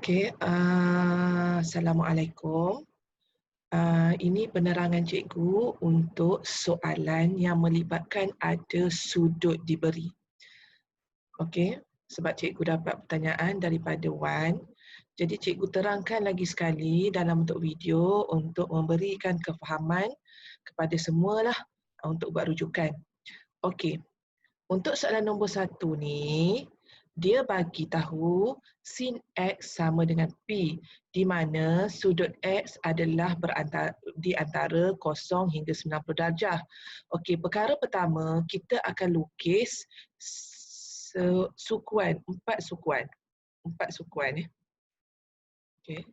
Okey, Assalamualaikum. Ini penerangan cikgu untuk soalan yang melibatkan ada sudut diberi. Okey, sebab cikgu dapat pertanyaan daripada Wan. Jadi cikgu terangkan lagi sekali dalam bentuk video untuk memberikan kefahaman kepada semualah untuk buat rujukan. Okey, untuk soalan nombor 1 ni, dia bagi tahu sin X sama dengan P, di mana sudut X adalah di antara 0 hingga 90 darjah. Okey, perkara pertama, kita akan lukis sukuan, 4 sukuan. 4 sukuan. Okey.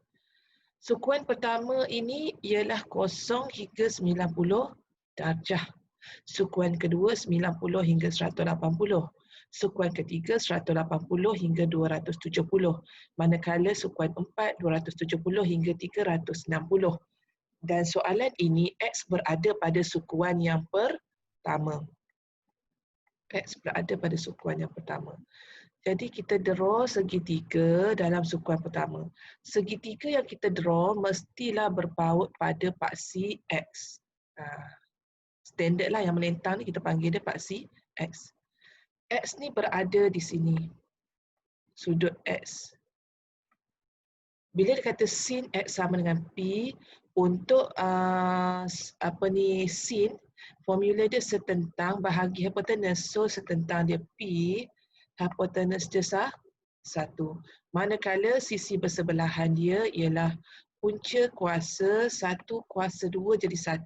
Sukuan pertama ini ialah 0 hingga 90 darjah. Sukuan kedua 90 hingga 180. Sukuan ketiga 180 hingga 270. Manakala sukuan 4 270 hingga 360. Dan soalan ini X berada pada sukuan yang pertama. X berada pada sukuan yang pertama. Jadi kita draw segitiga dalam sukuan pertama. Segitiga yang kita draw mestilah berpaut pada paksi X. Standard lah yang melentang ni kita panggil dia paksi X. X ni berada di sini. Sudut X. Bila dia kata sin X sama dengan P, untuk sin, formula dia setentang bahagi hipotenus. So setentang dia P, hipotenus dia 1. Manakala sisi bersebelahan dia ialah punca kuasa 1 kuasa 2 jadi 1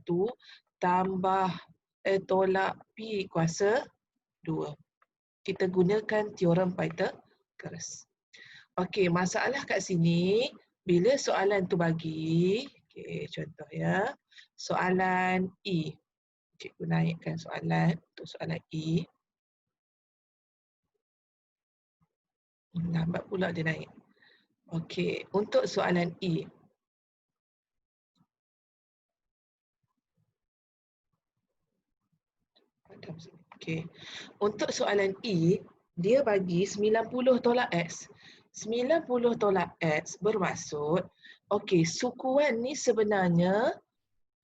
tambah tolak P kuasa 2. Kita gunakan teorem Pythagoras. Okey, masalah kat sini, bila soalan tu bagi, okey, contoh ya, soalan E. Cikgu naikkan soalan untuk soalan E. Lambat pula dia naik. Okey, untuk soalan E. Okey. Untuk soalan E, dia bagi 90 tolak X. 90 tolak X bermaksud, okey, sukuan ni sebenarnya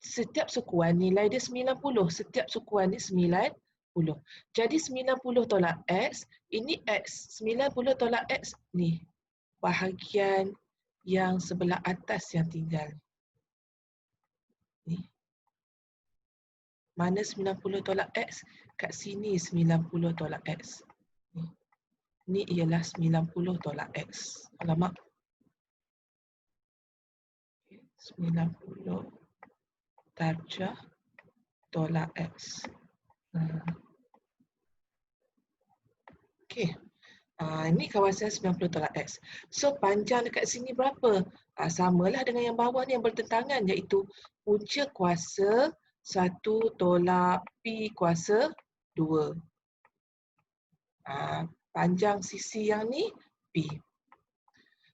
setiap sukuan nilai dia 90. Setiap sukuan ni 90. Jadi 90 tolak X, ini X. 90 tolak X ni bahagian yang sebelah atas yang tinggal. Ni. Mana 90 tolak X? Kat sini 90 tolak X. Ni ialah 90 tolak X. Alamak. 90 darjah tolak X. Okey. Ini kawasan 90 tolak X. So panjang dekat sini berapa? Samalah dengan yang bawah ni yang bertentangan, iaitu punca kuasa 1 tolak P kuasa 2. Panjang sisi yang ni P.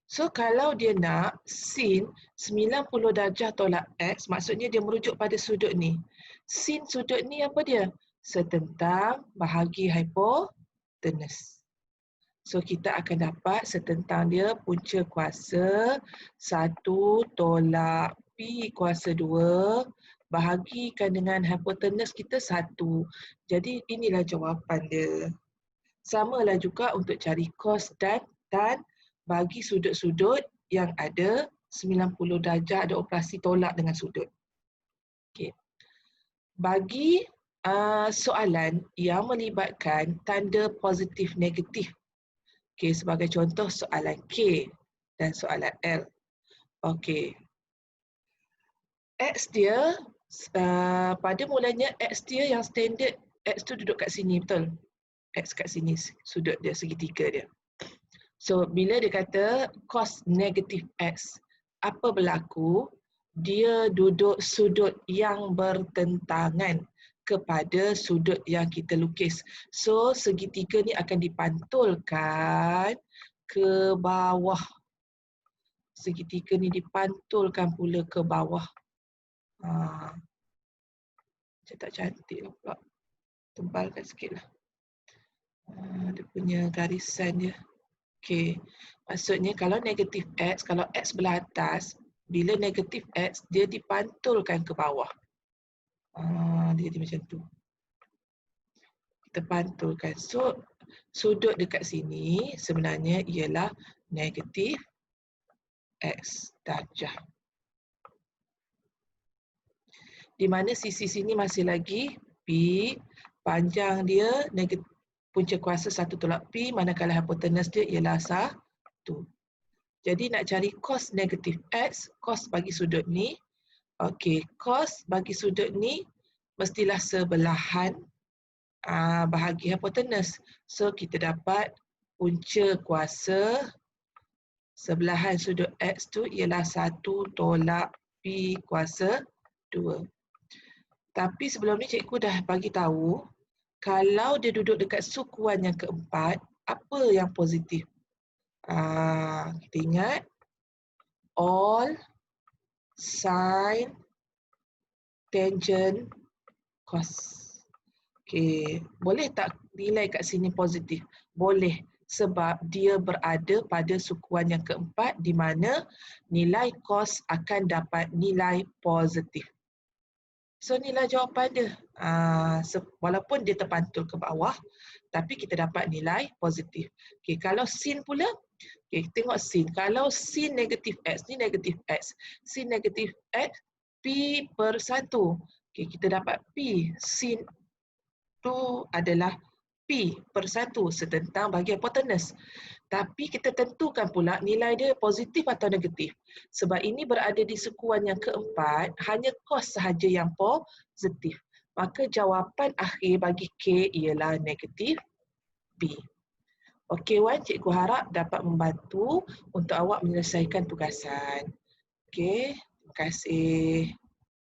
So kalau dia nak sin 90 darjah tolak X, maksudnya dia merujuk pada sudut ni. Sin sudut ni apa dia? Setentang bahagi hipotenus. So kita akan dapat setentang dia punca kuasa 1 tolak P kuasa 2 bahagikan dengan hipotenus kita 1. Jadi inilah jawapan dia. Samalah juga untuk cari cos dan tan bagi sudut-sudut yang ada 90 darjah, ada operasi tolak dengan sudut. Okay. Bagi soalan yang melibatkan tanda positif negatif. Okay, sebagai contoh soalan K dan soalan L. Okey. X dia, pada mulanya X dia yang standard, X tu duduk kat sini, betul? X kat sini, sudut dia, segitiga dia. So, bila dia kata cos negatif X, apa berlaku? Dia duduk sudut yang bertentangan kepada sudut yang kita lukis. So, segitiga ni akan dipantulkan ke bawah. Segitiga ni dipantulkan pula ke bawah. Macam tak cantik lah pula. Tebalkan sikit lah. Dia punya garisan dia. Okey. Maksudnya kalau negatif X, kalau X belah atas, bila negatif X, dia dipantulkan ke bawah. Dia jadi macam tu. Kita pantulkan. So, sudut dekat sini sebenarnya ialah negatif X darjah. Di mana sisi sini masih lagi P, panjang dia punca kuasa 1 tolak P, manakala hipotenus dia ialah 1. Jadi nak cari cos negatif X, cos bagi sudut ni. Okey, cos bagi sudut ni mestilah sebelahan bahagi hipotenus. So kita dapat punca kuasa sebelahan sudut X tu ialah 1 tolak P kuasa 2. Tapi sebelum ni cikgu dah bagi tahu, kalau dia duduk dekat sukuan yang keempat, apa yang positif? Kita ingat, all, sin, tangent, cos. Okey, boleh tak nilai kat sini positif? Boleh, sebab dia berada pada sukuan yang keempat di mana nilai cos akan dapat nilai positif. So nilai jawapan dia, walaupun dia terpantul ke bawah, tapi kita dapat nilai positif. Okay, kalau sin pula, okay, tengok sin. Kalau sin negatif X, ni negatif X. Sin negatif X, P per 1. Okay, kita dapat P. Sin tu adalah P per 1 setentang bagi hipotenus. Tapi kita tentukan pula nilai dia positif atau negatif. Sebab ini berada di sukuan yang keempat, hanya cos sahaja yang positif. Maka jawapan akhir bagi K ialah negatif B. Okey Wan, cikgu harap dapat membantu untuk awak menyelesaikan tugasan. Okey, terima kasih.